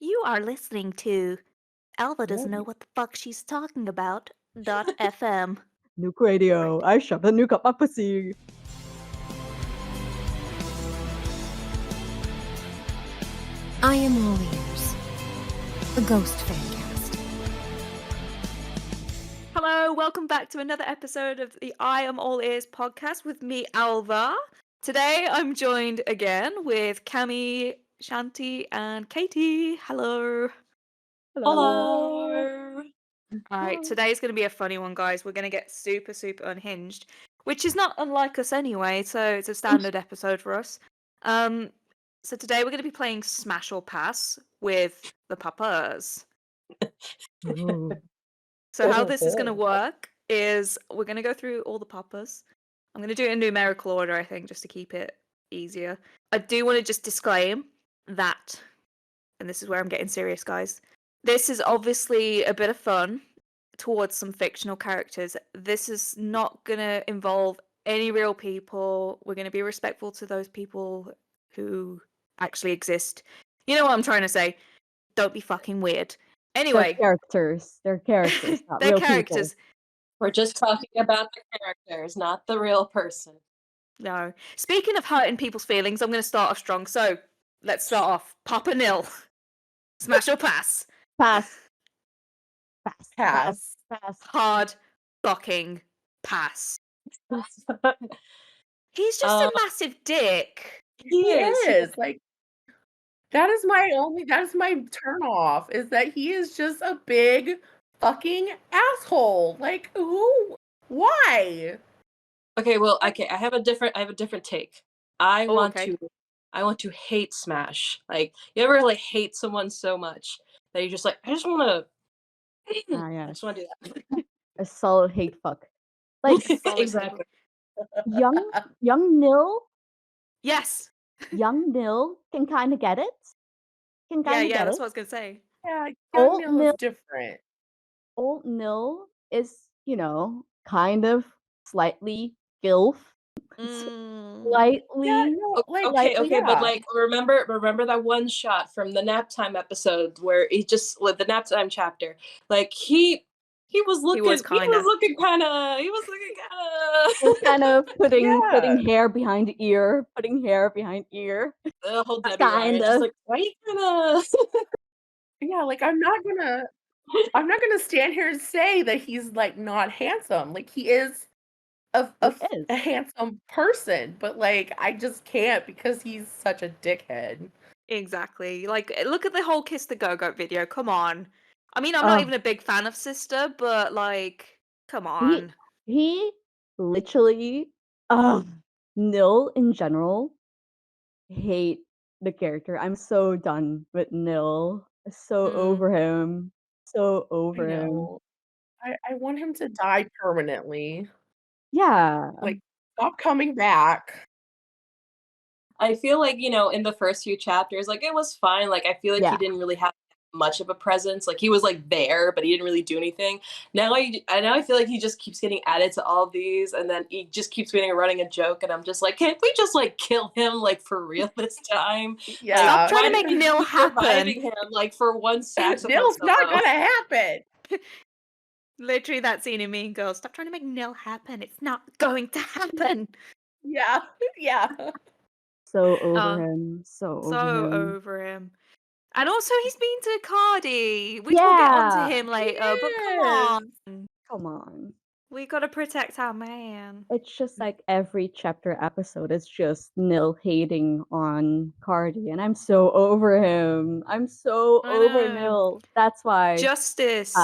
You are listening to Alva doesn't know What? what the fuck she's talking about. .fm. Nuke Radio. I shoved a nuke up my pussy. I am all ears. The Ghost Fancast. Hello, welcome back to another episode of the I Am All Ears podcast with me, Alva. Today I'm joined again with Cami, Shanti, and Katie. Hello. Hello. Alright, today's going to be a funny one, guys. We're going to get super unhinged, which is not unlike us anyway, so it's a standard episode for us. So today we're going to be playing Smash or Pass with the papas. Ooh. So how this is going to work is we're going to go through all the papas. I'm going to do it in numerical order, I think, just to keep it easier. I do want to just disclaim that, and this is where I'm getting serious, guys, this is obviously a bit of fun towards some fictional characters. This is not going to involve any real people. We're going to be respectful to those people who actually exist. You know what I'm trying to say? Don't be fucking weird. Anyway. They're characters. They're characters, not they're real characters. people. We're just talking about the characters, not the real person. No. Speaking of hurting people's feelings, I'm going to start off strong. So, let's start off. Papa nil. Smash or pass? Pass. Pass. Hard fucking pass. He's just a massive dick. He is. Like, that is my turn off, is that he is just a big fucking asshole. Like, why? Okay, well, I have a different take. I want to hate Smash. Like, you ever like hate someone so much that you just like, I just want to I just want to do that. A solid hate fuck. Like Exactly. young Nil. Yes. Young Nil can kind of get it. Yeah, that's what I was gonna say. Yeah, Old young Nil is different. Old Nil is, kind of slightly gilf. Slightly. Yeah, no, but like remember that one shot from the nap time episode where he just with the nap time chapter, like he was looking kind of putting hair behind ear, the whole Debbie kind of. Just like, why you kind of yeah, like I'm not gonna stand here and say that he's like not handsome. Like he is a handsome person, but like I just can't because he's such a dickhead. Exactly. Like, look at the whole Kiss the Go-Goat video. Come on. I mean, I'm not even a big fan of Sister, but like, come on. He literally, Nil in general, hate the character. I'm so done with Nil. So over him. So over him. I want him to die permanently. Yeah. Like, stop coming back. I feel like, in the first few chapters, like, it was fine. Like, I feel like he didn't really have much of a presence. Like, he was, like, there, but he didn't really do anything. Now I feel like he just keeps getting added to all of these, and then he just keeps running a joke, and I'm just like, can't we just, like, kill him, like, for real this time? Yeah. Stop trying to make Nil happen. Him, like, for one saxophone Nil's solo. not gonna happen. Literally that scene in Mean Girls. Stop trying to make Nil happen. It's not going to happen. Yeah. So over him. So over him. And also he's been to Cardi. We will get onto him later, but come on. We gotta protect our man. It's just like every chapter episode is just Nil hating on Cardi, and I'm so over him. I'm so over Nil. That's why. Justice.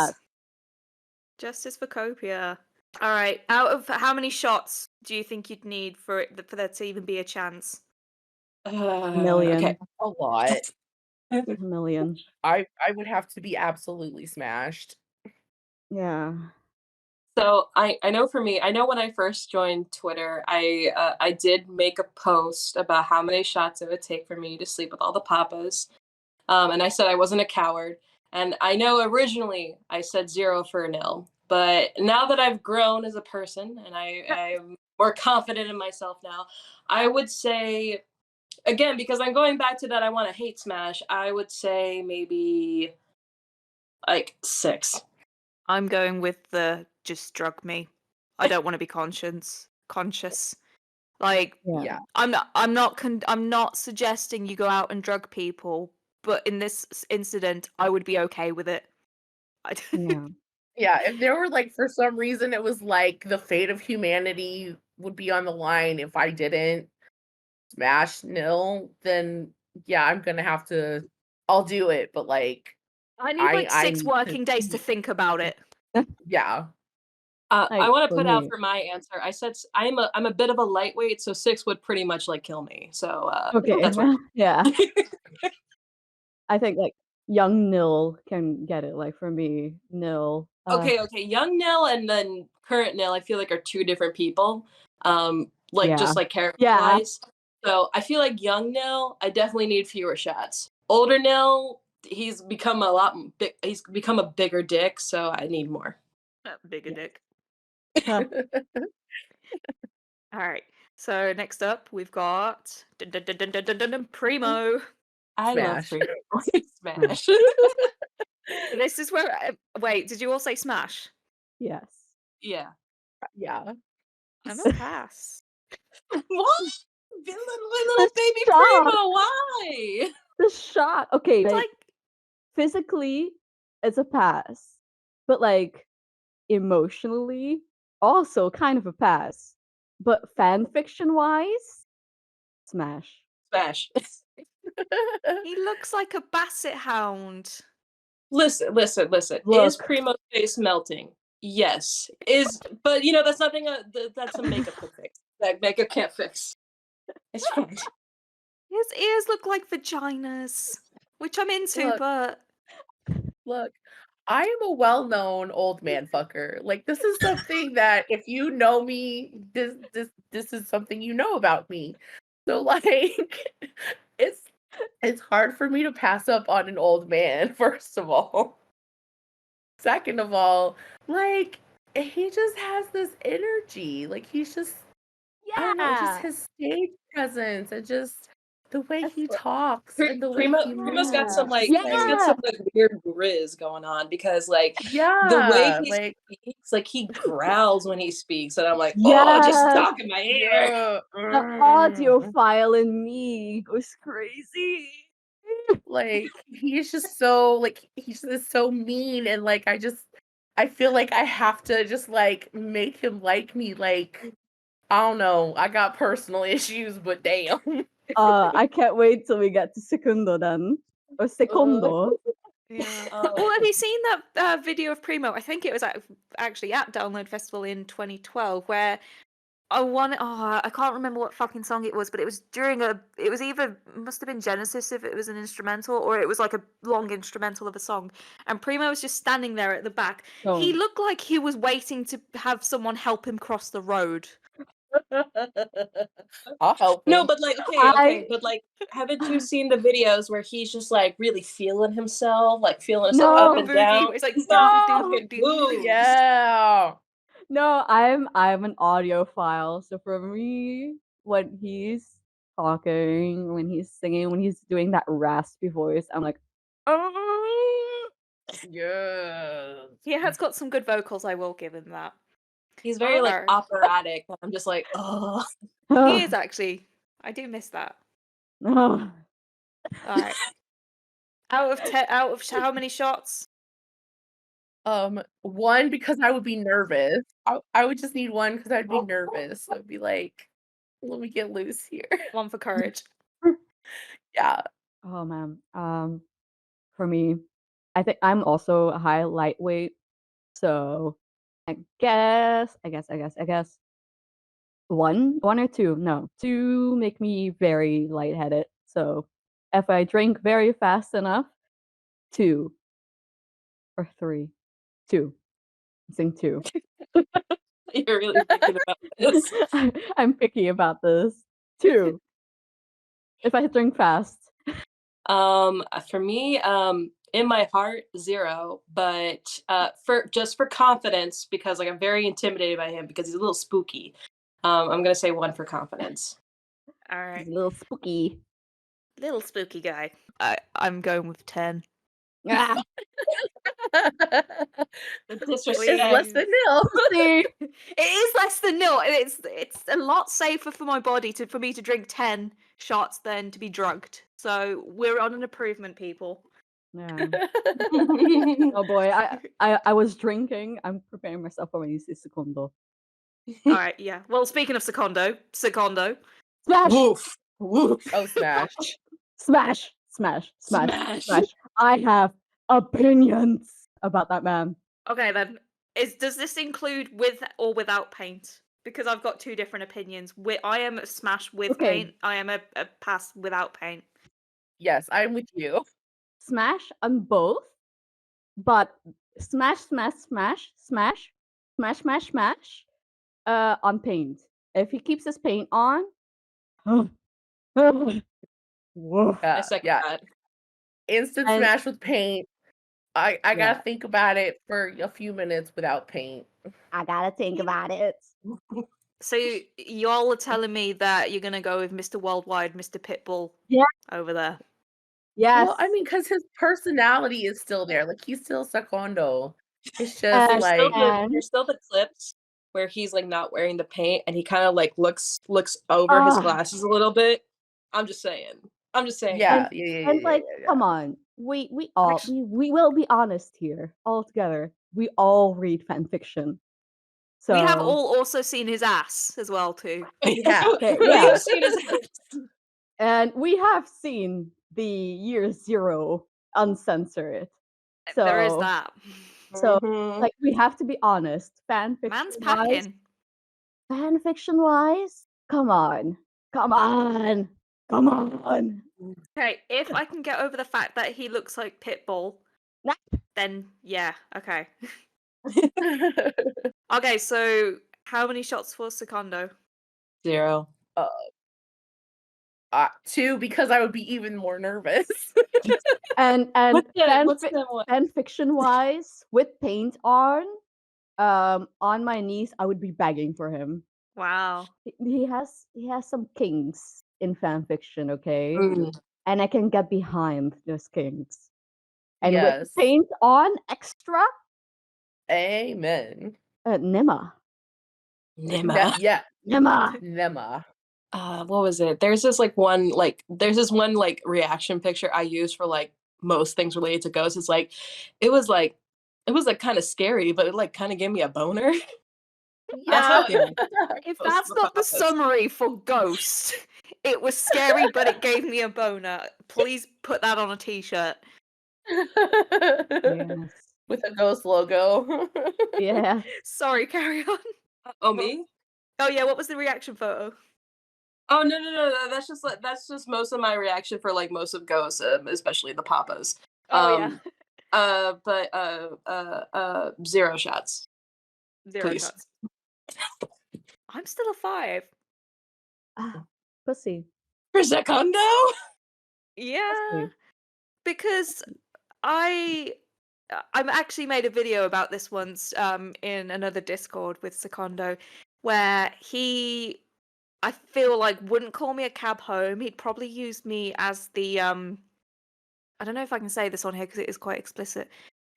Justice for Copia. All right. Out of how many shots do you think you'd need for there to even be a chance? A million. Okay, a lot. A million. I would have to be absolutely smashed. Yeah. So I know for me, I know when I first joined Twitter, I did make a post about how many shots it would take for me to sleep with all the papas. And I said I wasn't a coward. And I know originally I said 0 for Nil. But now that I've grown as a person and I'm more confident in myself now, I would say again, because I'm going back to that, I want to hate smash. I would say maybe like 6. I'm going with the just drug me. I don't want to be conscious. Like, Yeah. I'm not suggesting you go out and drug people, but in this incident, I would be okay with it. Yeah. Yeah, if there were like for some reason it was like the fate of humanity would be on the line if I didn't smash Nil, then yeah, I'm gonna have to. I'll do it, but like I need like I 6 need working days to think about it. Yeah. I want to for put out me. for my answer. I said I'm a bit of a lightweight, so 6 would pretty much like kill me. So Okay. that's what. Yeah. I think like young Nil can get it. Like for me, Nil. Okay, young Nil and then current Nil, I feel like are 2 different people. Like Yeah. just like character Yeah. wise. So I feel like young Nil, I definitely need fewer shots. Older Nil, he's become he's become a bigger dick, so I need more. Bigger dick. Huh. All right. So next up, we've got Primo. I love Smash. Primo. Smash. This is where. Wait, did you all say smash? Yes. Yeah. Yeah. I'm a pass. What? Little The baby shock. Primo, why? The shock. Okay, It's like physically, it's a pass, but like emotionally, also kind of a pass. But fan fiction wise, smash. Smash. he looks like a basset hound. Listen. Is Look. Primo's face melting? Yes. But that's nothing. That's a makeup can fix. That makeup can't fix. It's fine. His ears look like vaginas, which I'm into, Look. but Look, I am a well-known old man fucker. Like this is something that if you know me, this is something you know about me. So like it's hard for me to pass up on an old man, first of all. Second of all, like he just has this energy. Like he's just I don't know, just his stage presence and just the way he talks and the way he Primo's got moves. some like Yeah. he's got some like weird grizz going on because like the way he speaks, like he growls when he speaks, and I'm like, oh, just talk in my ear. The audio file in me goes crazy. Like he's just so like he's just so mean and like I feel like I have to just like make him like me. Like I don't know, I got personal issues, but damn. I can't wait till we get to Segundo then. Or Secondo. yeah. Well, have you seen that video of Primo? I think it was actually at Download Festival in 2012, where I can't remember what fucking song it was, but it was it was either, must have been Genesis if it was an instrumental, or it was like a long instrumental of a song. And Primo was just standing there at the back. Oh. He looked like he was waiting to have someone help him cross the road. I'll help him. No, but like okay, but like haven't you seen the videos where he's just like really feeling himself up and down? It's like Yeah. No, I'm an audiophile, so for me, when he's talking, when he's singing, when he's doing that raspy voice, I'm like, Yeah. He has got some good vocals, I will give him that. He's very like operatic, and I'm just like, oh. He is actually. I do miss that. All right. Out of how many shots? 1 because I would be nervous. I would just need 1 because I'd be nervous. I'd be like, let me get loose here. 1 for courage. Yeah. Oh man. For me, I think I'm also a high lightweight, so I guess 1 or 2. No, 2 make me very lightheaded. So if I drink very fast enough, 2 or 3. 2. I'm saying 2. You're really thinking about this. I'm picky about this. 2. If I drink fast. For me, in my heart, 0. But for confidence, because like I'm very intimidated by him because he's a little spooky. I'm gonna say 1 for confidence. All right. He's a little spooky. Little spooky guy. I'm going with 10. Ah, The It's disrespect. less than nil. see, It is less than nil. It's a lot safer for my body for me to drink 10 shots than to be drugged. So we're on an improvement, people. yeah. Oh boy, I was drinking. I'm preparing myself for when you say secondo. All right, yeah. Well, speaking of secondo. Smash, Woof. Woof. Oh, smash. smash, smash, smash, Smash. smash. I have opinions about that man. Okay, then. Does this include with or without paint? Because I've got two different opinions. I am a smash with Okay. paint. I am a pass without paint. Yes, I'm with you. Smash on both, but smash, smash, smash, smash, smash, smash, smash. On paint. If he keeps his paint on, whoa. I second Yeah. that. Instant And- smash with paint. I Yeah. gotta think about it for a few minutes without paint. I gotta think about it. So y'all are telling me that you're gonna go with Mr. Worldwide, Mr. Pitbull, Yeah. over there. Yes. Well, I mean, because his personality is still there. Like, he's still Secondo. It's just And- like, There's still the clips where he's like not wearing the paint and he kind of like looks over his glasses a little bit. I'm just saying. yeah. and like, come on, we will be honest here, all together. We all read fan fiction. So We have all also seen his ass as well too. Yeah. Okay, We've yeah. seen his ass. and we have seen the year 0 uncensored. So There is that. So Mhm. like we have to be honest. Fan Man's fiction packing. wise, come on. Okay, if I can get over the fact that he looks like Pitbull, Nah. then yeah, okay. Okay, so how many shots for Secondo? 0. 2, because I would be even more nervous. And What's fan the one? fiction wise, with paint on my knees, I would be begging for him. Wow. He has some kinks in fan fiction, okay? Mm. And I can get behind those kinks. And Yes. with paint on extra, Amen. Nema. Yeah. Nema. Nema. What was it? There's this one reaction picture I use for like most things related to ghosts. It's like it was kind of scary, but it like kind of gave me a boner. That's how Yeah. If that's not the summary for Ghost, it was scary, but it gave me a boner. Please put that on a t-shirt. Yes. With a ghost logo. Yeah. Sorry, carry on. Oh, me? Oh yeah, what was the reaction photo? Oh no. That's just most of my reaction for like most of Ghosts, especially the Papas. Oh yeah. But 0 shots. 0 please. shots. I'm still a 5. Pussy. For Secondo? Yeah. Because I've actually made a video about this once in another Discord with Secondo, where he, I feel like, wouldn't call me a cab home. He'd probably use me as the I don't know if I can say this on here because it is quite explicit.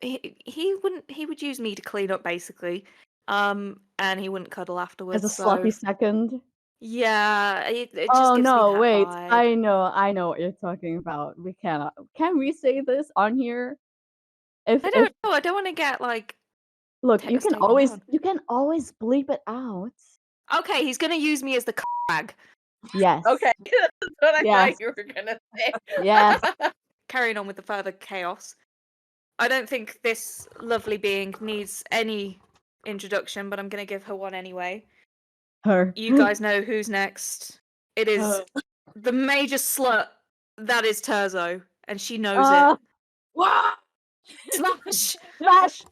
He would use me to clean up basically, and he wouldn't cuddle afterwards. As a sloppy second. Yeah, it just Oh gives no, me that wait. vibe. I know what you're talking about. We cannot. Can we say this on here? I don't know. I don't want to get like. Look, you us can taken always bleep it out. Okay, he's gonna use me as the bag. Yes. Okay. That's what I Yes. thought you were gonna say. Yes. Carrying on with the further chaos. I don't think this lovely being needs any introduction, but I'm gonna give her one anyway. Her. You guys know who's next. It is the major slut that is Terzo, and she knows it. What? Smash! Smash!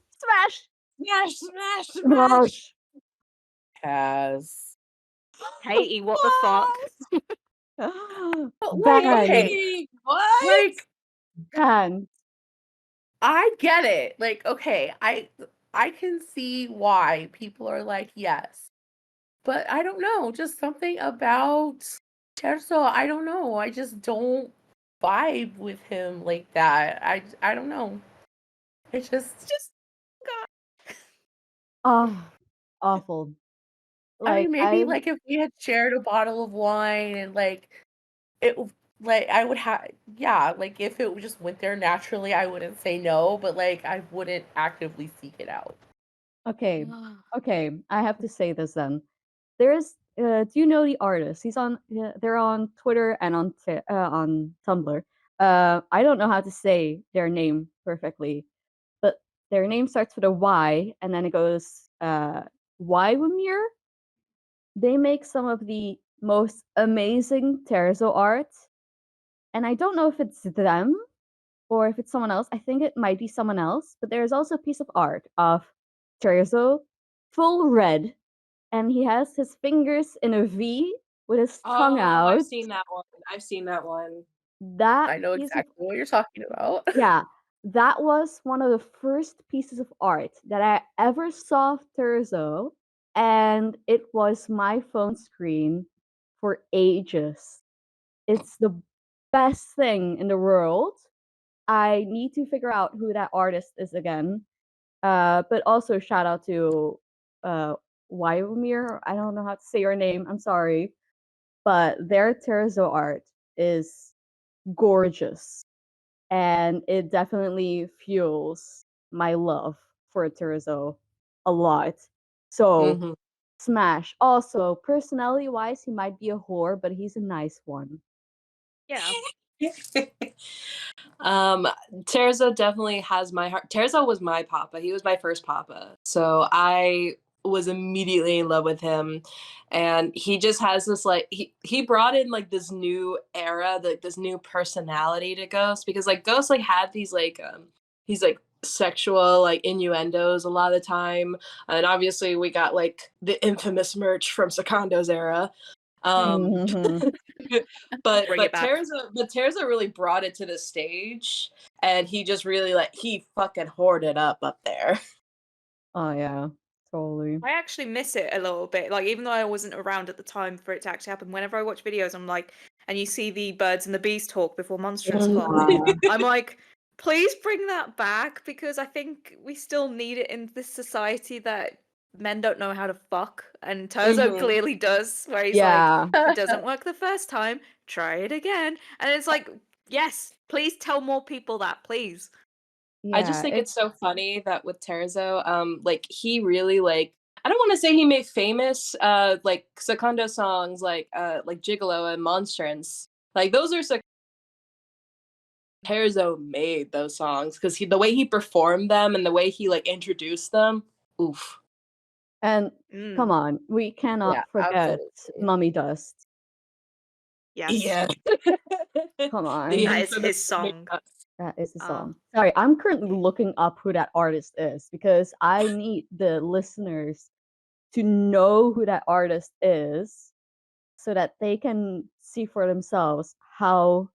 Smash! Has. Katie, what the fuck? Like, okay. What? Like, Ban. I get it. Like, okay, I can see why people are like, yes. But I don't know, just something about Terzo, I don't know. I just don't vibe with him like that. I don't know. It's just God. Awful. I Like mean, maybe like if we had shared a bottle of wine and like it like I would have like if it just went there naturally, I wouldn't say no, but like I wouldn't actively seek it out. okay, I have to say this then. There's do you know the artist? They're on Twitter and on Tumblr. I don't know how to say their name perfectly, but their name starts with a Y and then it goes Wywamir. They make some of the most amazing Terzo art, and I don't know if it's them or if it's someone else. I think it might be someone else, but there's also a piece of art of Terzo, full red, and he has his fingers in a V with his tongue out. I've seen that one. I know exactly what you're talking about. Yeah, that was one of the first pieces of art that I ever saw of Terzo, and it was my phone screen for ages. It's the best thing in the world. I need to figure out who that artist is again. But also shout out to Wyomir. I don't know how to say your name. I'm sorry. But their Terzo art is gorgeous. And it definitely fuels my love for Terzo a lot. So smash. Also, personality wise, he might be a whore, but he's a nice one. Yeah. Terzo definitely has my heart. Terzo was my papa. He was my first papa. So I was immediately in love with him. And he just has this like he brought in like this new era, like this new personality to Ghost, because like Ghost like had these like sexual like innuendos a lot of the time. And obviously we got like the infamous merch from Secondo's era. but Terza really brought it to the stage, and he just really like he fucking hoarded up there. Oh yeah, totally. I actually miss it a little bit. Like even though I wasn't around at the time for it to actually happen, whenever I watch videos, I'm like, and you see the birds and the bees talk before Monstrance Class, I'm like, please bring that back, because I think we still need it in this society that men don't know how to fuck, and Terzo clearly does, where he's like, if it doesn't work the first time, try it again. And it's like, yes, please tell more people that, please. Yeah, I just think it's so funny that with Terzo, like he really like, I don't want to say he made famous like Secondo songs like Gigolo and Monstrance. Like those are Terzo made those songs because the way he performed them and the way he like introduced them, oof. And come on, we cannot forget Mummy Dust. Yes. Yeah. Come on. That is his song. That is the song. Sorry, I'm currently looking up who that artist is because I need the listeners to know who that artist is so that they can see for themselves how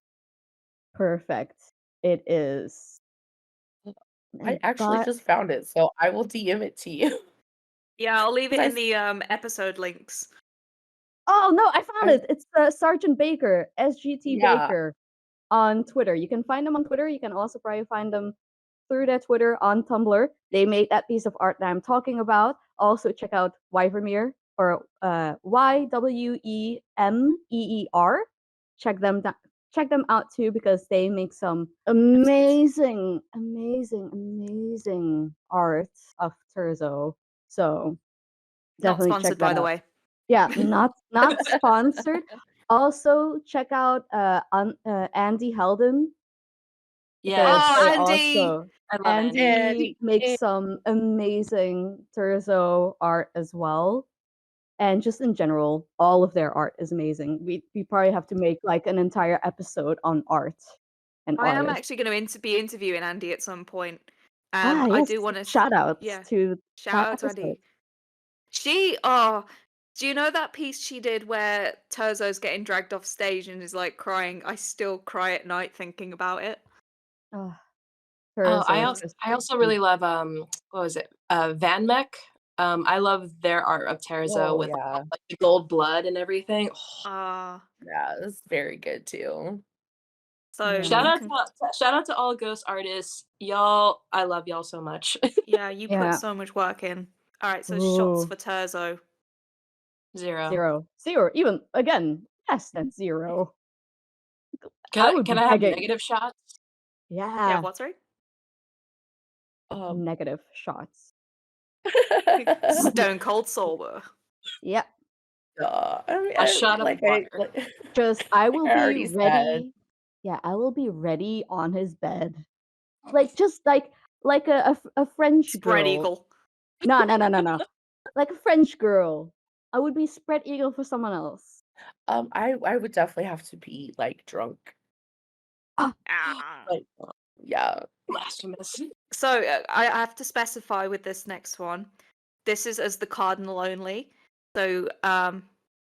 perfect it is. I actually just found it, so I will DM it to you. Yeah, I'll leave it in the episode links. Oh no, I found it. It's Sergeant Baker, SGT Baker on Twitter. You can find them on Twitter. You can also probably find them through their Twitter on Tumblr. They made that piece of art that I'm talking about. Also check out Wyvermeer or YWEMEER. Check them out too because they make some amazing art of Terzo. So definitely not sponsored, check that by the out. way. Yeah, not sponsored. Also check out Andy Helden. Yeah, Andy makes some amazing Terzo art as well. And just in general, all of their art is amazing. We probably have to make like an entire episode on art and I am artists. actually going to be interviewing Andy at some point. Yes, I do want to shout out to shout out to Andy. She do you know that piece she did where Terzo's getting dragged off stage and is like crying? I still cry at night thinking about it. I also really love what was it? Van Mech. I love their art of Terzo with like the gold blood and everything. Yeah, it's very good too. So shout out to all ghost artists, y'all. I love y'all so much. Yeah, you put so much work in. All right, so shots for Terzo. 0. Even again, less than 0. Can I have negative shots? Yeah, what, sorry? Negative shots. Stone cold sober. Yep. A shot of water. Just I will be ready. Yeah, I will be ready on his bed, just like a French spread girl. eagle. No, like a French girl. I would be spread eagle for someone else. I would definitely have to be like drunk. Like, yeah, blasphemous. So I have to specify with this next one. This is as the cardinal only. So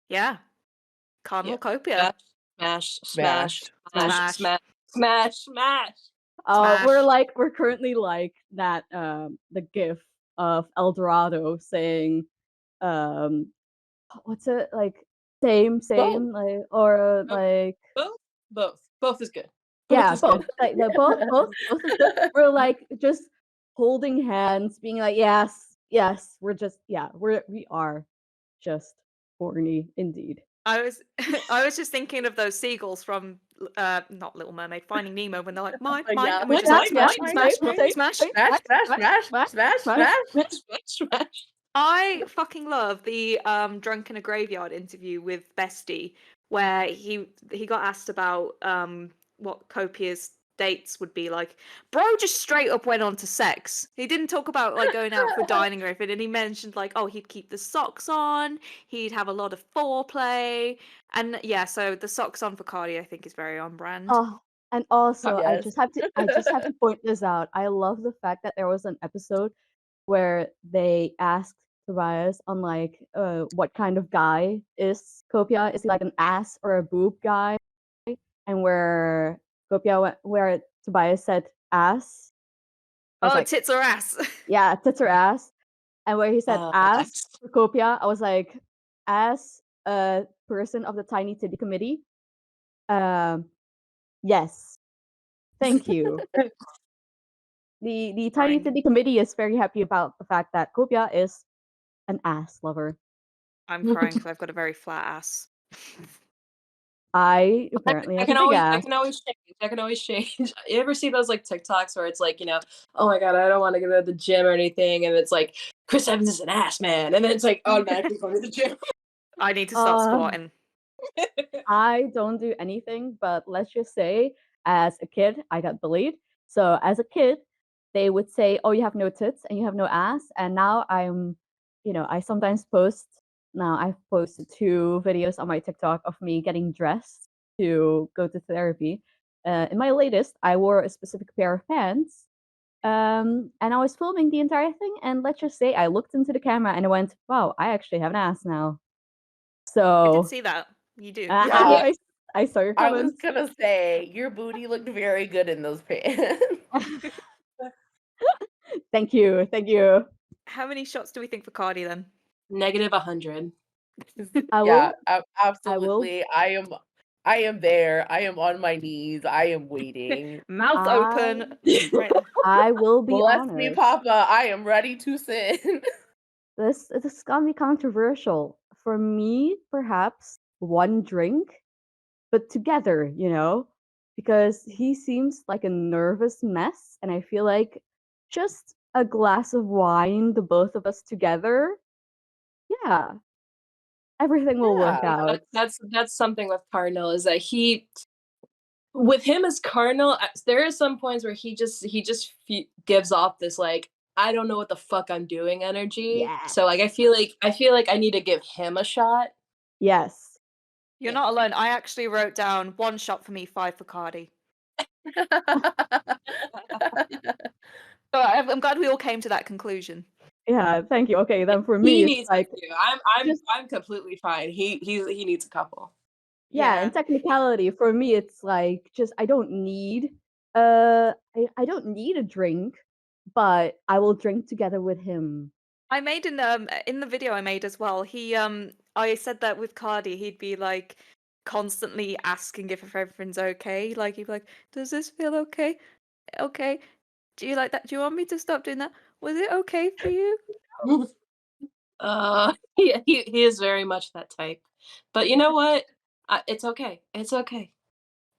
yeah, Cardinal Copia. Smash. We're currently like that the gif of El Dorado saying what's it like same like or like both is good. Yeah, both. Like both is good. We're like just holding hands, being like, yes, we are just horny indeed. I was just thinking of those seagulls from not Little Mermaid, Finding Nemo, when they're like mine, and we're just like smash. I fucking love the Drunk in a Graveyard interview with Bestie, where he got asked about what Copia's dates would be like. Bro just straight up went on to sex. He didn't talk about like going out for dining or anything, and he mentioned like, oh, he'd keep the socks on, he'd have a lot of foreplay, and yeah, so the socks on for Cardi I think is very on brand. Oh, and also I just have to point this out. I love the fact that there was an episode where they asked Tobias on like what kind of guy is Copia? Is he like an ass or a boob guy? And where Tobias said ass. Like, tits or ass? Yeah, tits or ass. And where he said ass for Copia, I was like, as a person of the Tiny Titty Committee, yes. Thank you. The Tiny Titty Committee is very happy about the fact that Copia is an ass lover. I'm crying because I've got a very flat ass. I apparently I can always change. You ever see those like TikToks where it's like, oh my god, I don't want to go to the gym or anything, and it's like Chris Evans is an ass man, and then it's like automatically going to the gym. I need to stop squatting. I don't do anything, but let's just say, as a kid, I got bullied. So as a kid, they would say, "Oh, you have no tits and you have no ass," and now I sometimes post. Now I've posted 2 videos on my TikTok of me getting dressed to go to therapy. In my latest, I wore a specific pair of pants, and I was filming the entire thing. And let's just say I looked into the camera and I went, "Wow, I actually have an ass now." So I did see that. You do. Yeah. I saw your comments. I was gonna say your booty looked very good in those pants. Thank you. How many shots do we think for Cardi then? -100. Absolutely. I am there. I am on my knees. I am waiting. Mouth open. I will be Bless honest. me, Papa. I am ready to sin. This is gonna be controversial. For me, perhaps 1 drink, but together, because he seems like a nervous mess, and I feel like just a glass of wine, the both of us together, yeah, everything will work out. That's something with Cardinal, is that with him as Cardinal, there are some points where he just gives off this like, I don't know what the fuck I'm doing energy. Yeah. So like I feel like I need to give him a shot. Yes. You're not alone. I actually wrote down 1 shot for me, 5 for Cardi. So I'm glad we all came to that conclusion. Yeah, thank you. Okay, then for me, it's like I'm completely fine. He needs a couple. Yeah, in technicality, for me, it's like just I don't need I don't need a drink, but I will drink together with him. I made in the video I made as well. I said that with Cardi, he'd be like, constantly asking if everything's okay. Like he'd be like, "Does this feel okay? Okay. Do you like that? Do you want me to stop doing that? Was it okay for you?" He is very much that type. But you know what? It's okay. It's okay.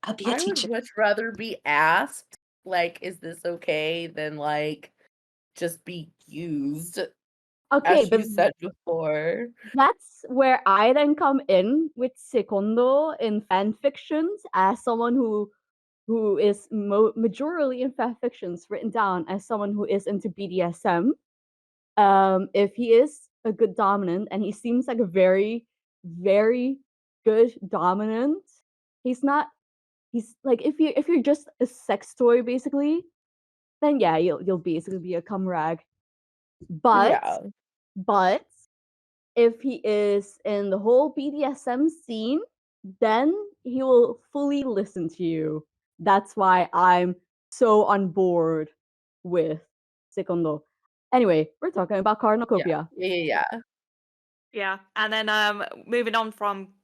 I'll be a I would teacher. much rather be asked, like, is this okay, than like just be used, Okay, as but you said before. that's where I then come in with Secondo in fan fictions as someone who is majorly in fan fictions written down as someone who is into BDSM. If he is a good dominant, and he seems like a very, very good dominant, he's not. He's like, if you're just a sex toy basically, then yeah, you'll basically be a cum rag. But Yeah. but if he is in the whole BDSM scene, then he will fully listen to you. That's why I'm so on board with Secondo. Anyway, we're talking about Yeah. Cornucopia. Yeah. Yeah, and then moving on from,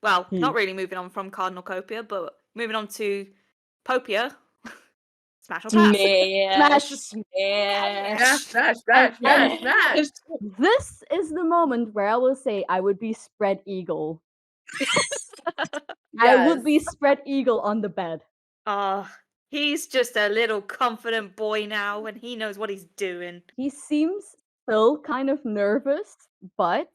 well, Hmm. not really moving on from Cardinalcopia, but moving on to Popia. Smash or pass? Smash. Smash, smash, And, smash, smash, smash. this is the moment where I will say I would be spread eagle. I would be Yes. spread eagle on the bed. Oh, he's just a little confident boy now, and he knows what he's doing. He seems still kind of nervous, but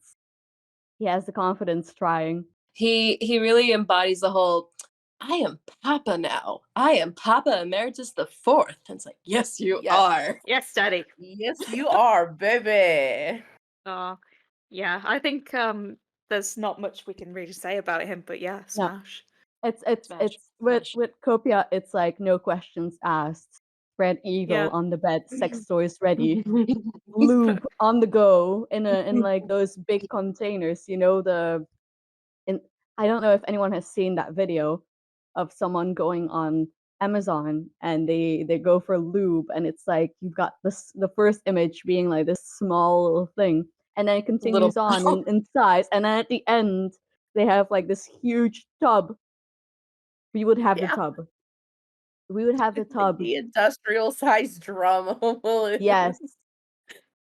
he has the confidence trying. He really embodies the whole, I am Papa now. I am Papa Emeritus the Fourth. And it's like, yes, you Yes. are. Yes, Daddy. Yes, you are, baby. Yeah, I think there's not much we can really say about him, but yeah, No. smash. Smash, With smash. Copia, it's like no questions asked. Spread eagle Yeah. on the bed, sex toys ready, lube on the go in like those big containers. You know I don't know if anyone has seen that video of someone going on Amazon and they go for lube, and it's like you've got the first image being like this small little thing, and then it continues on in size, and then at the end they have like this huge tub. We would have the Yeah. tub. We would have the Like tub. the industrial sized drum. Yes.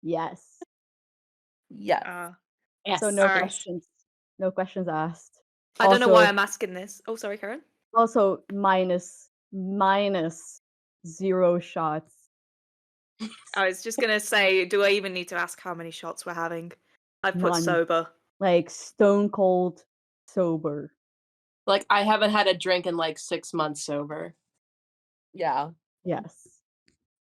Yes. Yes. Yes. So no Alright. questions. No questions asked. I don't know why Also- I'm asking this. Oh, sorry, Karen. Also minus 0 shots. I was just gonna say, do I even need to ask how many shots we're having? I've put None. sober. Like stone cold sober. Like, I haven't had a drink in like 6 months sober. Yeah. Yes.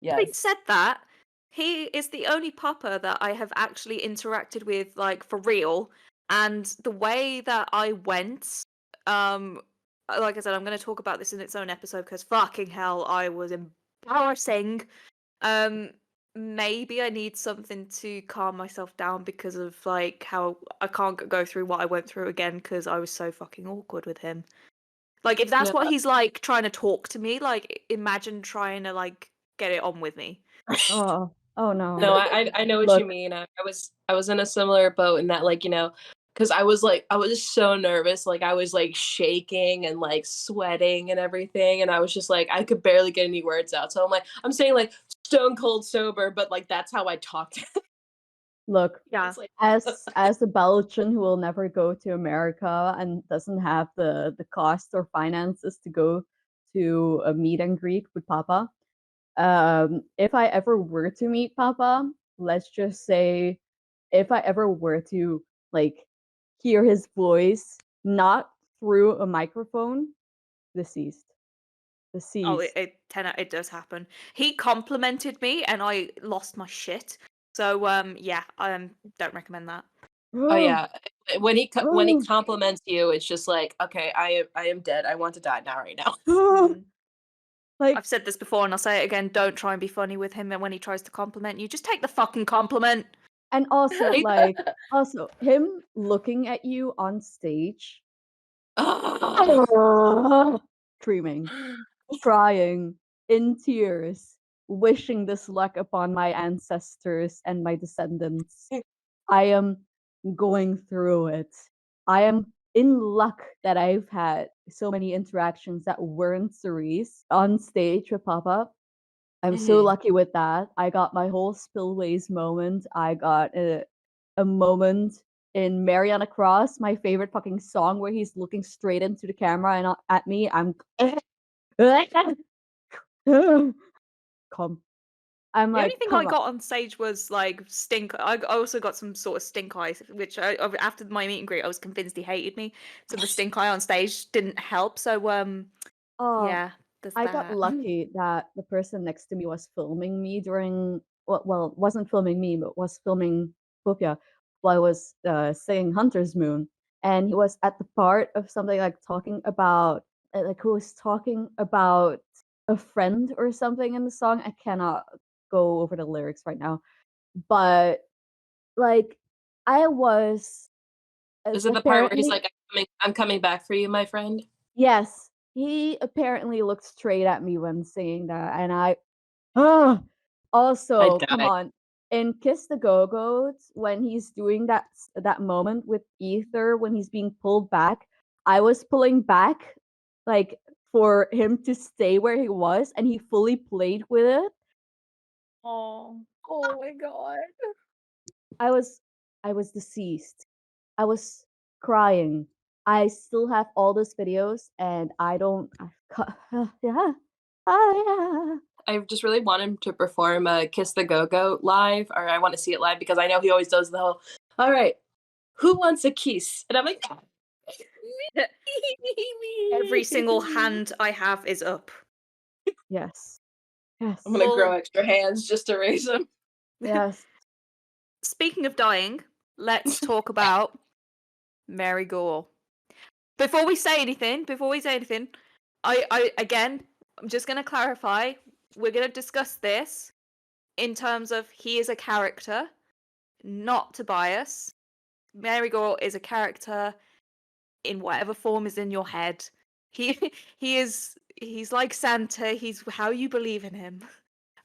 Having Yes. said that, he is the only Papa that I have actually interacted with, like, for real. And the way that I went, like I said, I'm going to talk about this in its own episode because fucking hell, I was embarrassing. Maybe I need something to calm myself down because of like how I can't go through what I went through again because I was so fucking awkward with him. Like, if that's Yeah. what he's like trying to talk to me, like, imagine trying to like get it on with me. Oh no. No, I know what you mean. I was in a similar boat in that, like, you know, because I was so nervous, like I was like shaking and like sweating and everything, and I was just like I could barely get any words out. So I'm saying like stone cold sober, but like that's how I talked. Look, Yeah. It's like, as a Belgian who will never go to America and doesn't have the cost or finances to go to a meet and greet with Papa, if I ever were to meet Papa, let's just say, if I ever were to like hear his voice, not through a microphone, deceased. Oh, it does happen. He complimented me and I lost my shit. So yeah, I don't recommend that. oh yeah, when he compliments you, it's just like, okay, I am dead. I want to die now, right now. Like, I've said this before and I'll say it again, don't try and be funny with him, and when he tries to compliment you, just take the fucking compliment. and also like him looking at you on stage, screaming, crying, in tears, wishing this luck upon my ancestors and my descendants. I am going through it. I am in luck that I've had so many interactions that weren't Cerise on stage with Pop-Up. I'm so lucky with that. I got my whole Spillways moment. I got a moment in Mariana Cross, my favorite fucking song, where he's looking straight into the camera and at me. I'm come. I'm The like, only thing I got on stage was like stink. I also got some sort of stink eye, which after my meet and greet, I was convinced he hated me. So the stink eye on stage didn't help. So yeah, there's I that. got lucky that the person next to me was filming me during well, wasn't filming me, but was filming Popia while I was singing Hunter's Moon, and he was at the part of something like talking about who was talking about a friend or something in the song. I cannot go over the lyrics right now, but like I was Is it the part where he's like, I'm coming back for you, my friend? Yes, he apparently looked straight at me when saying that, and I also come on, in Kiss the Go-Go's, when he's doing that moment with Ether when he's being pulled back, I was pulling back like for him to stay where he was, and he fully played with it. Oh my god. I was deceased. I was crying. I still have all those videos, and I don't. Yeah. Oh yeah. I just really want him to perform a Kiss the Go-Go live, or I want to see it live because I know he always does the whole, all right, who wants a kiss? And I'm like, Every single hand I have is up. Yes. Yes. I'm gonna grow extra hands just to raise them. Yes. Speaking of dying, let's talk about Mary Gore. Before we say anything, I again, I'm just gonna clarify. We're gonna discuss this in terms of he is a character, not to bias. Mary Gore is a character in whatever form is in your head. He's like Santa. He's how you believe in him.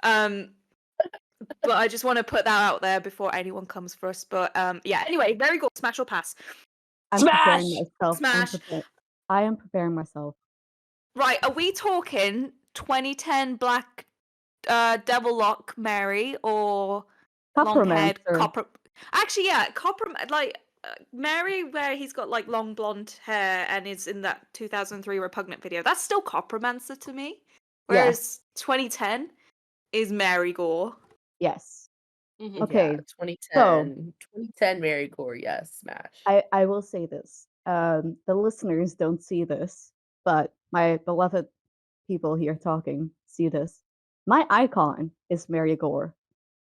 But I just want to put that out there before anyone comes for us. But yeah. Anyway, Mary Gore, smash or pass? I'm preparing myself. Smash. I am preparing myself. Right. Are we talking 2010 Black Devil Lock Mary or long-haired copper? Actually, yeah, copper like. Mary, where he's got like long blonde hair and is in that 2003 Repugnant video, that's still Coppermancer to me. Whereas 2010 is Mary Gore. Yes. Okay. Yeah, 2010 Mary Gore, yes, smash. I will say this. The listeners don't see this, but my beloved people here talking see this. My icon is Mary Gore.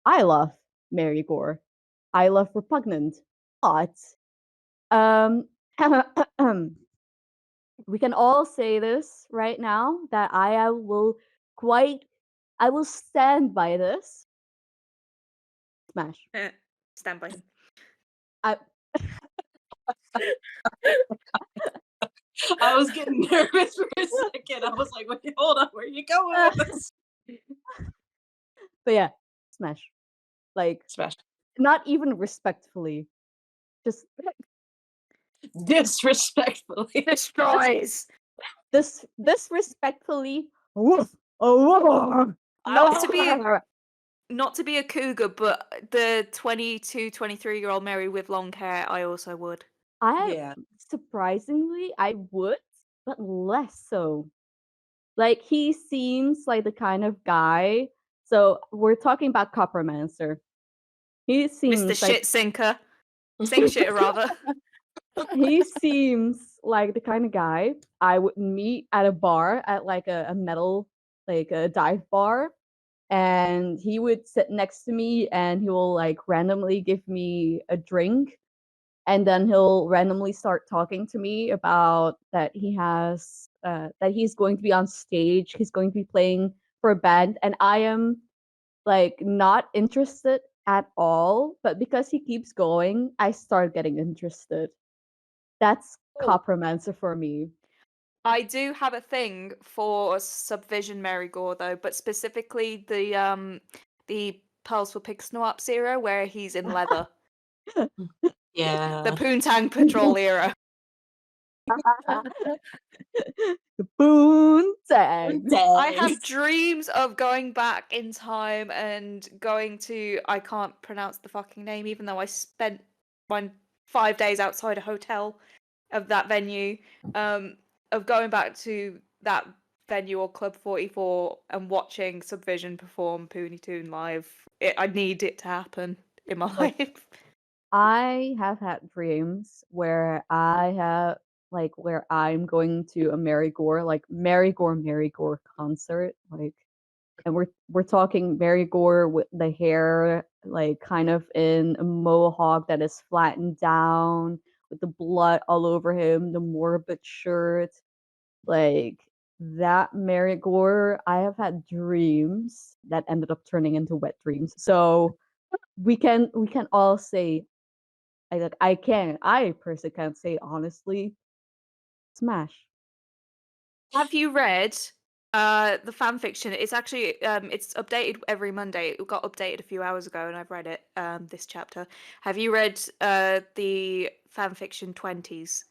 I love Mary Gore. I love Repugnant. But we can all say this right now that I will stand by this. Smash. Stand by him. I was getting nervous for a second. I was like, wait, hold on, where are you going with this? But yeah, smash. Like, smash. Not even respectfully. Just disrespectfully. Destroys. Disrespectfully. Not to be a cougar, but the 22, 23-year-old Mary with long hair, I also would. Surprisingly, I would, but less so. Like, he seems like the kind of guy. So we're talking about Coppermancer. He seems Mr. Shit Sinker. Sink shit, rather. He seems like the kind of guy I would meet at a bar, at like a metal, like a dive bar, and he would sit next to me and he will like randomly give me a drink, and then he'll randomly start talking to me about that he has that he's going to be on stage, he's going to be playing for a band, and I am like not interested at all, but because he keeps going, I start getting interested. That's Coppermancer for me. I do have a thing for Subvision Mary Gore though, but specifically the Pearls for Pixel-Ups era where he's in leather. Yeah. The Poontang Patrol era. The boon tags. I have dreams of going back in time and going to, I can't pronounce the fucking name, even though I spent 5 days outside a hotel of that venue, of going back to that venue or Club 44 and watching Subvision perform Poonie Toon live. I need it to happen in my life. I have had dreams where where I'm going to a Mary Gore concert, and we're talking Mary Gore with the hair like kind of in a mohawk that is flattened down, with the blood all over him, the morbid shirt, like that Mary Gore. I have had dreams that ended up turning into wet dreams. So we can all say, I personally can't say honestly, smash. Have you read the fan fiction? It's actually it's updated every Monday. It got updated a few hours ago, and I've read it this chapter. Have you read the fan fiction 20s?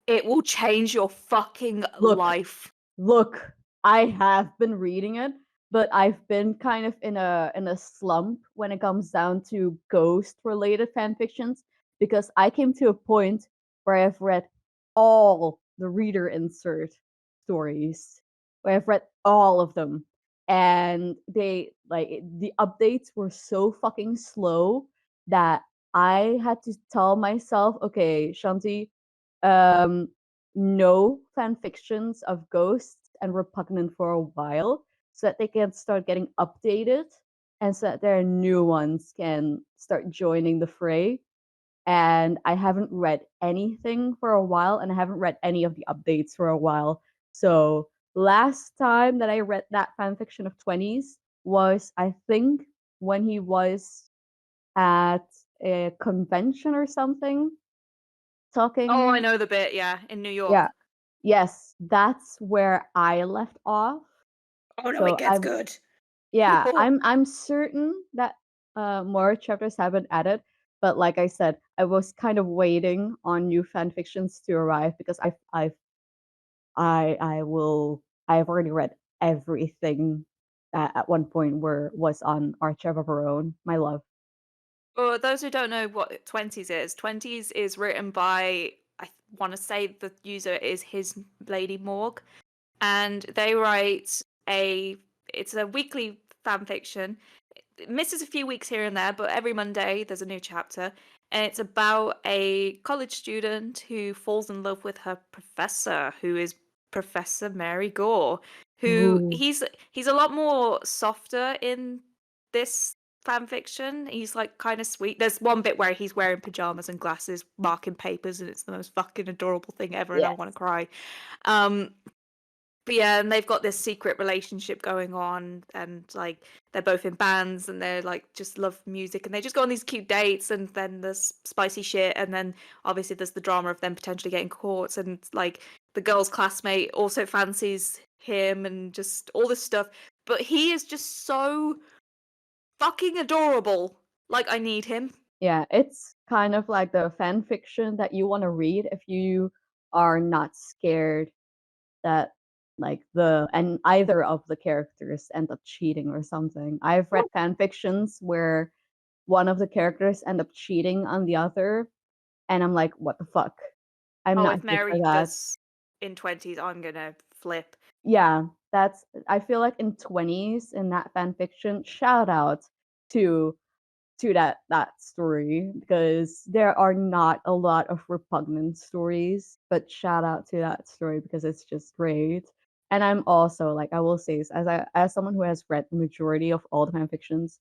It will change your fucking life. Look, I have been reading it, but I've been kind of in a slump when it comes down to ghost related fan fictions, because I came to a point where I've read all the reader insert stories, where I've read all of them, and the updates were so fucking slow that I had to tell myself, okay, Shanti, no fan fictions of ghosts and repugnant for a while, so that they can start getting updated, and so that their new ones can start joining the fray. And I haven't read anything for a while, and I haven't read any of the updates for a while. So last time that I read that fanfiction of 20s was, I think, when he was at a convention or something talking. Oh, I know the bit, yeah, in New York. Yeah. Yes, that's where I left off. Oh no, it gets good. Yeah, I'm certain that more chapters have been added, but like I said, I was kind of waiting on new fan fictions to arrive, because I've already read everything that at one point was on Archive of Our Own, my love. For those who don't know what 20s is, 20s is written by, I want to say the user is his Lady Morgue, and they write it's a weekly fan fiction. It misses a few weeks here and there, but every Monday there's a new chapter, and it's about a college student who falls in love with her professor, who is Professor Mary Gore, who he's a lot more softer in this fan fiction. He's like kind of sweet. There's one bit where he's wearing pajamas and glasses, marking papers, and it's the most fucking adorable thing ever, and I want to cry. But yeah, and they've got this secret relationship going on, and like they're both in bands, and they're like just love music, and they just go on these cute dates, and then there's spicy shit, and then obviously there's the drama of them potentially getting caught, and like the girl's classmate also fancies him, and just all this stuff. But he is just so fucking adorable. Like, I need him. Yeah, it's kind of like the fan fiction that you want to read if you are not scared that either of the characters end up cheating or something. I've read fan fictions where one of the characters end up cheating on the other, and I'm like, what the fuck? I'm not if here Mary for that. does in 20s, I'm gonna flip. Yeah, I feel like in 20s, in that fan fiction, shout out to that story, because there are not a lot of repugnant stories, but shout out to that story because it's just great. And I'm also, like, I will say this, as someone who has read the majority of all the fan fictions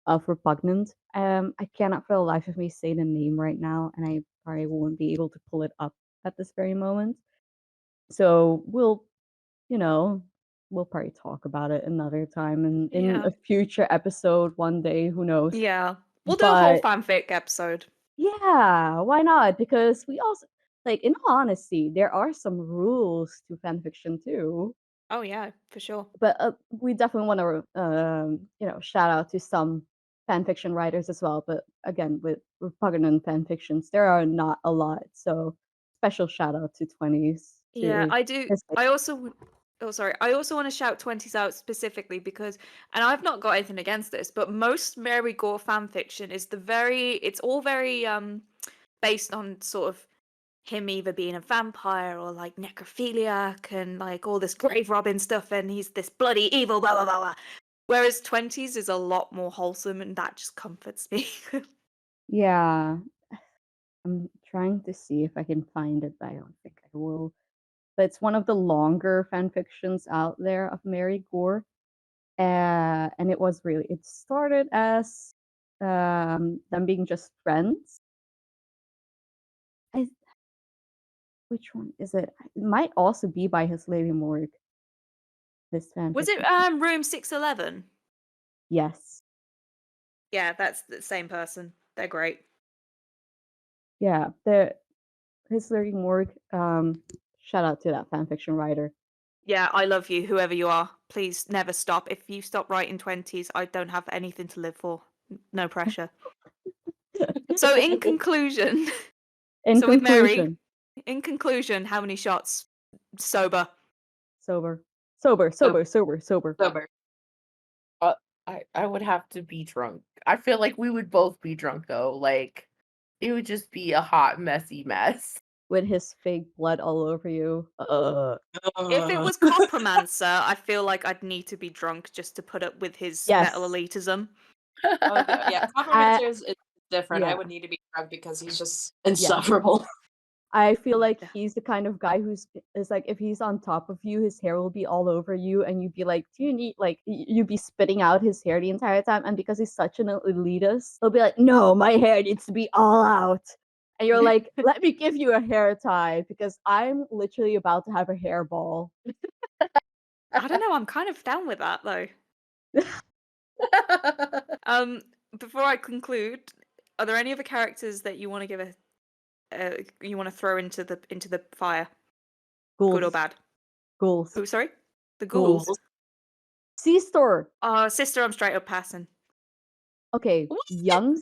of repugnant, I cannot for the life of me say the name right now, and I probably won't be able to pull it up at this very moment. So we'll probably talk about it another time, and in a future episode one day, who knows. Yeah, we'll do a whole fanfic episode. Yeah, why not? Because we also, like, in all honesty, there are some rules to fanfiction too. Oh yeah, for sure. But we definitely want to shout out to some fanfiction writers as well. But again, with repugnant fanfictions, there are not a lot. So special shout out to 20s. Yeah, I do. his I also, oh sorry, I also want to shout 20s out specifically because, and I've not got anything against this, but most Mary Gore fan fiction is it's all very based on sort of him either being a vampire or like necrophiliac and like all this grave robbing stuff, and he's this bloody evil blah blah blah blah. Whereas 20s is a lot more wholesome, and that just comforts me. Yeah. I'm trying to see if I can find it, but I don't think I will. But it's one of the longer fan fictions out there of Mary Gore. And it started as them being just friends. Which one is it? It might also be by his Lady Morgue. This fan Was it fiction. Room 611? Yes. Yeah, that's the same person. They're great. Yeah, his Lady Morgue. Shout out to that fanfiction writer. Yeah, I love you, whoever you are. Please never stop. If you stop writing 20s, I don't have anything to live for. No pressure. So, in conclusion, with Mary, in conclusion, how many shots? Sober. Sober. I would have to be drunk. I feel like we would both be drunk though. Like it would just be a hot, messy mess. With his fake blood all over you. If it was Compromancer, I feel like I'd need to be drunk just to put up with his metal elitism. Yeah, Compromancer is different. Yeah. I would need to be drunk because he's just insufferable. Yeah. I feel like he's the kind of guy is like, if he's on top of you, his hair will be all over you, and you'd be like, do you need, like, you'd be spitting out his hair the entire time, and because he's such an elitist, he'll be like, no, my hair needs to be all out. And you're like, let me give you a hair tie, because I'm literally about to have a hairball. I don't know, I'm kind of down with that, though. Before I conclude, are there any other characters that you want to give you want to throw into the fire? Ghouls. Good or bad? Ghouls. Oh, sorry? The ghouls. C-Store. Sister, I'm straight up passing. Okay, young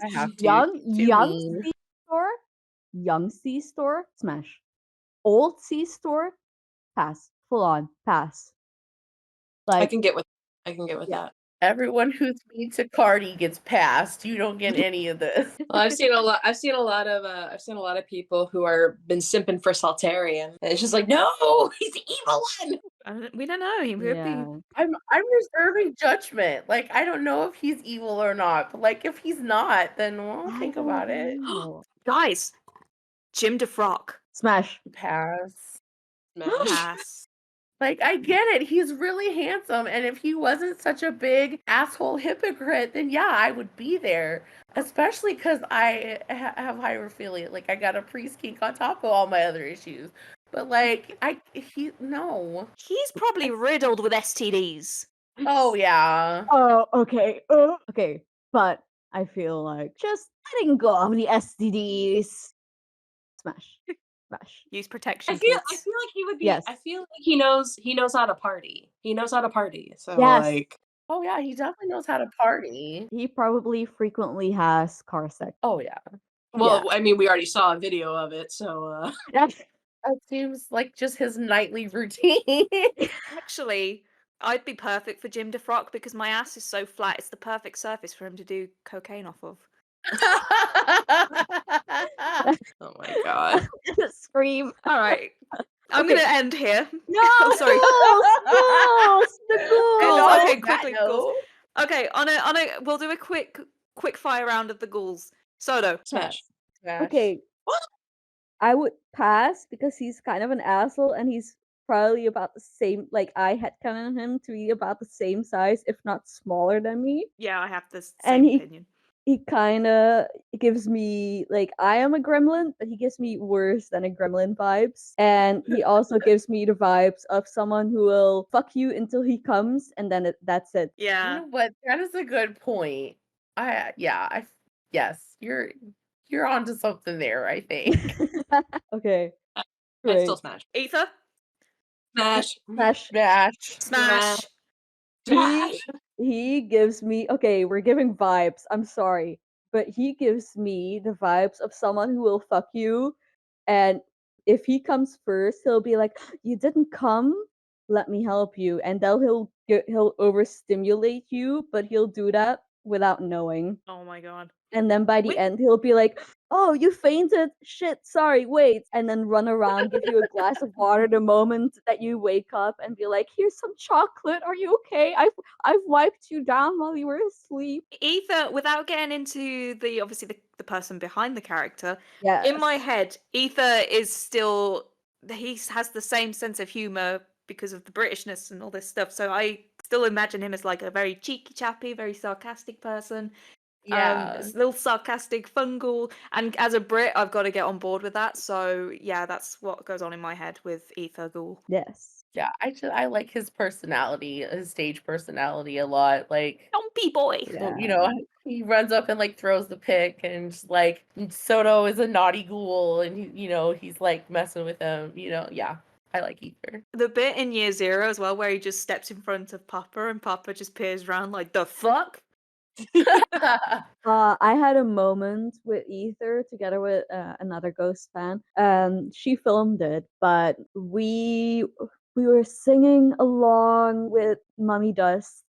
C-Store, smash. Old C-Store, pass. Full on, pass. Like, I can get with that. Everyone who's mean to Cardi gets passed. You don't get any of this. Well, I've seen a lot of people who are been simping for Saltarian. And it's just like, no, he's the evil one. We don't know. He could be. I'm reserving judgment. Like, I don't know if he's evil or not. But like, if he's not, then we'll think about it. Guys, Jim DeFrock. Smash. Pass. Pass. Like, I get it. He's really handsome. And if he wasn't such a big asshole hypocrite, then yeah, I would be there. Especially because I have hyperophilia. Like, I got a priest kink on top of all my other issues. But, like, no. He's probably riddled with STDs. Oh, yeah. Oh, okay. Okay. But I feel like just letting go of the STDs. Smash. Use protection. I feel like he would be. Yes. I feel like he knows how to party. He knows how to party. So yes. Oh yeah, he definitely knows how to party. He probably frequently has car sex. Oh yeah. Well, yeah. I mean, we already saw a video of it, so that seems like just his nightly routine. Actually, I'd be perfect for Jim DeFrock because my ass is so flat. It's the perfect surface for him to do cocaine off of. Oh my god. Scream. All right. I'm going to end here. No, I'm sorry. The ghouls. Okay, quickly, ghouls. Okay, we'll do a quick fire round of the ghouls. Sodo. Smash. Okay. What? I would pass because he's kind of an asshole and he's probably about the same, like I had kind of him to be about the same size, if not smaller than me. Yeah, I have the same opinion. He kind of gives me, like, I am a gremlin, but he gives me worse than a gremlin vibes. And he also gives me the vibes of someone who will fuck you until he comes, and then that's it. Yeah. You know what? That is a good point. Yes, you're onto something there, I think. Okay. I still smash. Ether? Smash. He gives me, okay, we're giving vibes. I'm sorry. But he gives me the vibes of someone who will fuck you and if he comes first, he'll be like, "You didn't come? Let me help you." And then he'll overstimulate you, but he'll do that without knowing. Oh my god. And then by the end, he'll be like, "Oh, you fainted? Shit, sorry, wait." And then run around, give you a glass of water the moment that you wake up and be like, "Here's some chocolate. Are you okay? I've wiped you down while you were asleep." Ether, without getting into obviously the person behind the character, Yeah. in my head, Ether is still, he has the same sense of humor because of the Britishness and all this stuff. So I still imagine him as like a very cheeky chappy, very sarcastic person. Yeah. This little sarcastic fungal, and as a Brit, I've got to get on board with that. So yeah, that's what goes on in my head with Ether Ghoul. Yes. Yeah, I like his personality, his stage personality a lot. Like, Dumpy boy. Yeah. you know, he runs up and like throws the pick, and just like Soto is a naughty ghoul, and he's like messing with him. Yeah, I like Ether. The bit in Year Zero as well, where he just steps in front of Papa, and Papa just peers around like, "The fuck." I had a moment with Ether together with another Ghost fan. She filmed it, but we were singing along with Mummy Dust,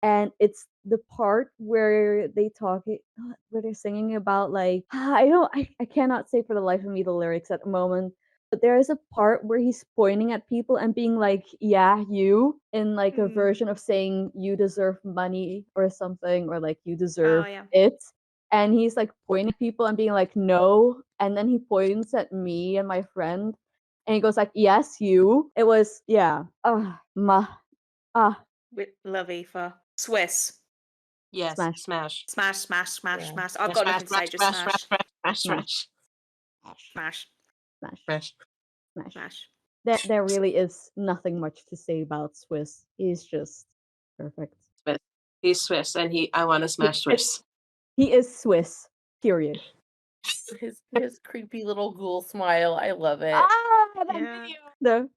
and it's the part where where they're singing about like I cannot say for the life of me the lyrics at the moment. But there is a part where he's pointing at people and being like, "Yeah, you," in like a version of saying you deserve money or something, or like you deserve yeah. it. And he's like pointing at people and being like, "No." And then he points at me and my friend and he goes like, "Yes, you." It was, yeah. We love Ether. Swiss. Yes, Smash. smash. Smash, smash, smash, Yeah. smash. I've got nothing to say, just smash. Smash. Smash. Smash. Smash. Smash. There really is nothing much to say about Swiss. He's just perfect. Swiss. He's Swiss, and I want to smash Swiss. He is Swiss. Period. His creepy little ghoul smile. I love it. That Yeah. video.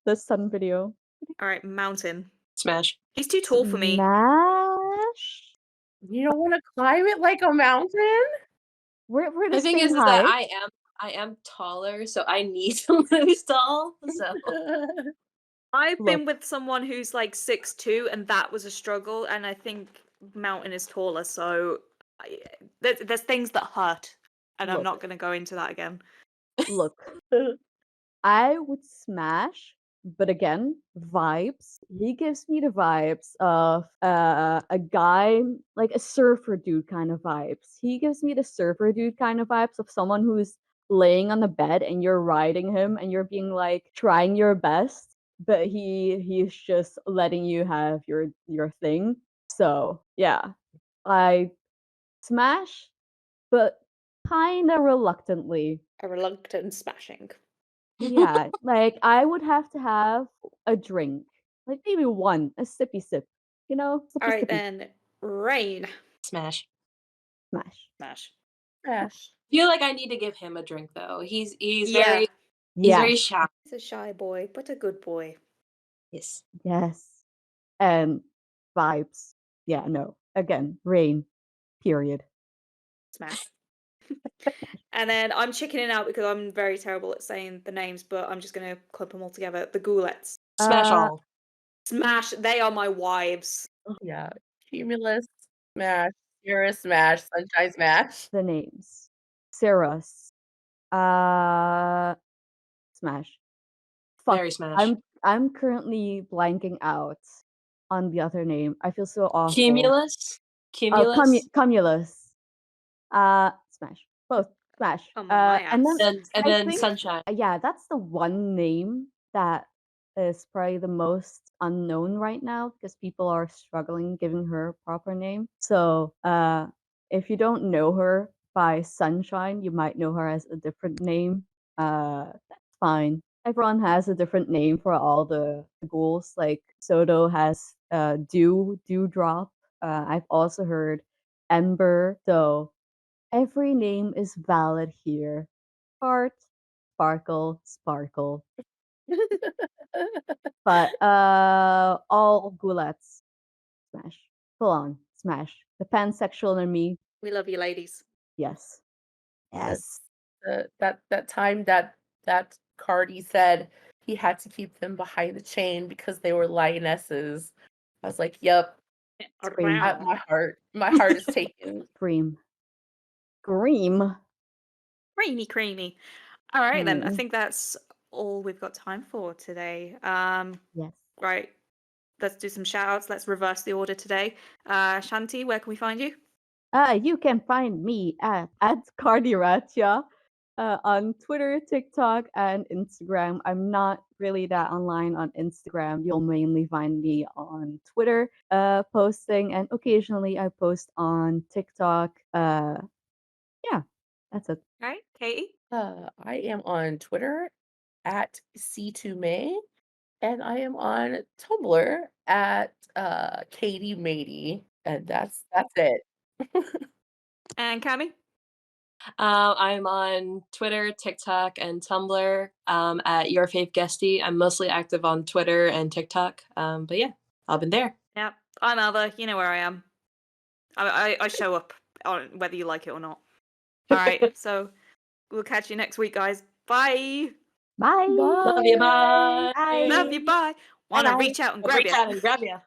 The sun video. All right, Mountain. Smash. He's too tall for me. Smash. You don't want to climb it like a mountain? We're the The thing same is height. that I am taller, so I need someone who's tall. So I've Look. been with someone who's like 6'2", and that was a struggle. And I think Mountain is taller, so there's things that hurt, and I'm Look. not going to go into that again. Look. I would smash, but again, vibes. He gives me the vibes of a guy, like a surfer dude kind of vibes. He gives me the surfer dude kind of vibes of someone who's laying on the bed and you're riding him and you're being like trying your best, but he's just letting you have your thing. So yeah, I smash, but kind of reluctantly. A reluctant smashing. Yeah, like I would have to have a drink, like maybe one, a sippy sip, All right, sippy. then Rain. smash. Smash. Smash. Smash. I feel like I need to give him a drink though. He's Yeah. very shy. He's a shy boy, but a good boy. Yes. Yes. And vibes. Yeah, no. Again, rain. Period. Smash. And then I'm chickening out because I'm very terrible at saying the names, but I'm just going to clump them all together. The Ghoulettes. Smash all. Smash. They are my wives. Yeah. Cumulus, smash. Sierra, smash. Sunshine, smash. The names. Sarah's. Smash. Fuck. Very smash. I'm currently blanking out on the other name. I feel so awful. Cumulus. Cumulus. Smash. Both. Smash. Oh, my And ass. then And I then think- sunshine. yeah, that's the one name that is probably the most unknown right now because people are struggling giving her a proper name. So if you don't know her by Sunshine, you might know her as a different name. That's fine. Everyone has a different name for all the ghouls. Like Soto has Dewdrop. I've also heard Ember. So every name is valid here. Heart, Sparkle, Sparkle. But all ghoulettes smash. Full on smash. The pansexual in me, We love you, ladies. yes. Yes. That time that Cardi said he had to keep them behind the chain because they were lionesses. I was like, yep. My heart is taken. Scream. Scream. Creamy. All right, then. I think that's all we've got time for today. Yes. Right. Let's do some shout outs. Let's reverse the order today. Shanti, where can we find you? You can find me at CardiRatia on Twitter, TikTok, and Instagram. I'm not really that online on Instagram. You'll mainly find me on Twitter posting, and occasionally I post on TikTok. Yeah, that's it. All right, Katie? I am on Twitter at C2May, and I am on Tumblr at Katie Matey, and that's it. And Cami? I'm on Twitter, TikTok, and Tumblr at YourFavGhestie. I'm mostly active on Twitter and TikTok. But yeah, I've been there. Yep. I'm Alva. You know where I am. I show up on whether you like it or not. All right. So we'll catch you next week, guys. Bye. Bye. Love you. Bye. Love you. Bye. Want to reach out and grab Reach you. out and grab you.